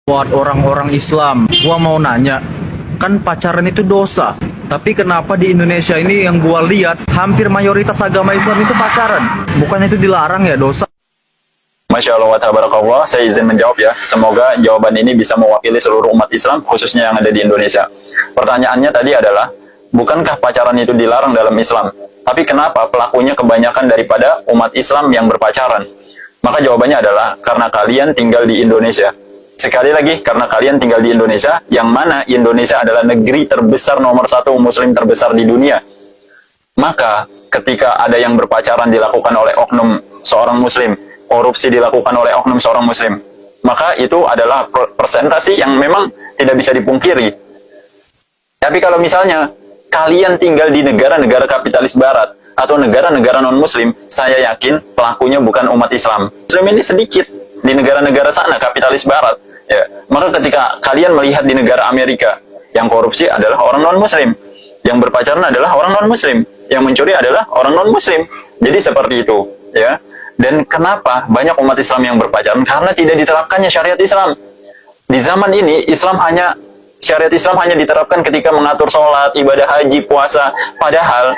Buat orang-orang Islam, gua mau nanya, kan pacaran itu dosa. Tapi kenapa di Indonesia ini yang gua lihat hampir mayoritas agama Islam itu pacaran? Bukannya itu dilarang ya, dosa? Masya Allah wa tabarakallah, saya izin menjawab ya. Semoga jawaban ini bisa mewakili seluruh umat Islam, khususnya yang ada di Indonesia. Pertanyaannya tadi adalah, bukankah pacaran itu dilarang dalam Islam? Tapi kenapa pelakunya kebanyakan daripada umat Islam yang berpacaran? Maka jawabannya adalah, karena kalian tinggal di Indonesia. Sekali lagi, karena kalian tinggal di Indonesia, yang mana Indonesia adalah negeri terbesar nomor 1 muslim terbesar di dunia. Maka ketika ada yang berpacaran dilakukan oleh oknum seorang muslim, korupsi dilakukan oleh oknum seorang muslim, maka itu adalah presentasi yang memang tidak bisa dipungkiri. Tapi kalau misalnya kalian tinggal di negara-negara kapitalis barat atau negara-negara non-muslim, saya yakin pelakunya bukan umat Islam. Muslim ini sedikit di negara-negara sana, kapitalis barat. Ya. Maka ketika kalian melihat di negara Amerika, yang korupsi adalah orang non-muslim, yang berpacaran adalah orang non-muslim, yang mencuri adalah orang non-muslim. Jadi seperti itu. Ya. Dan kenapa banyak umat Islam yang berpacaran? Karena tidak diterapkannya syariat Islam. Di zaman ini, syariat Islam hanya diterapkan ketika mengatur sholat, ibadah haji, puasa. Padahal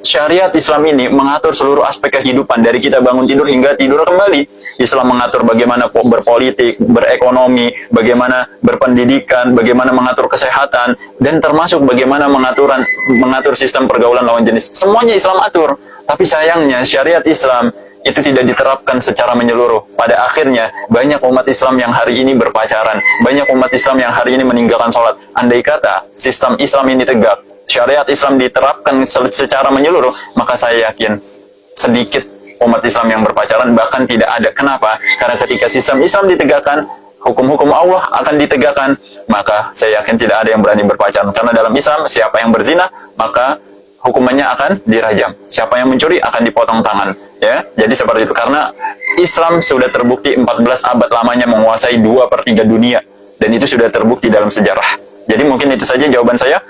syariat Islam ini mengatur seluruh aspek kehidupan, dari kita bangun tidur hingga tidur kembali. Islam mengatur bagaimana berpolitik, berekonomi, bagaimana berpendidikan, bagaimana mengatur kesehatan, dan termasuk bagaimana mengatur sistem pergaulan lawan jenis. Semuanya Islam atur. Tapi sayangnya syariat Islam itu tidak diterapkan secara menyeluruh. Pada akhirnya, banyak umat Islam yang hari ini berpacaran, banyak umat Islam yang hari ini meninggalkan sholat. Andai kata sistem Islam ini tegak, syariat Islam diterapkan secara menyeluruh, maka saya yakin sedikit umat Islam yang berpacaran, bahkan tidak ada. Kenapa? Karena ketika sistem Islam ditegakkan, hukum-hukum Allah akan ditegakkan, maka saya yakin tidak ada yang berani berpacaran. Karena dalam Islam, siapa yang berzina, maka hukumannya akan dirajam. Siapa yang mencuri akan dipotong tangan. Ya, jadi seperti itu. Karena Islam sudah terbukti 14 abad lamanya menguasai 2/3 dunia, dan itu sudah terbukti dalam sejarah. Jadi mungkin itu saja jawaban saya.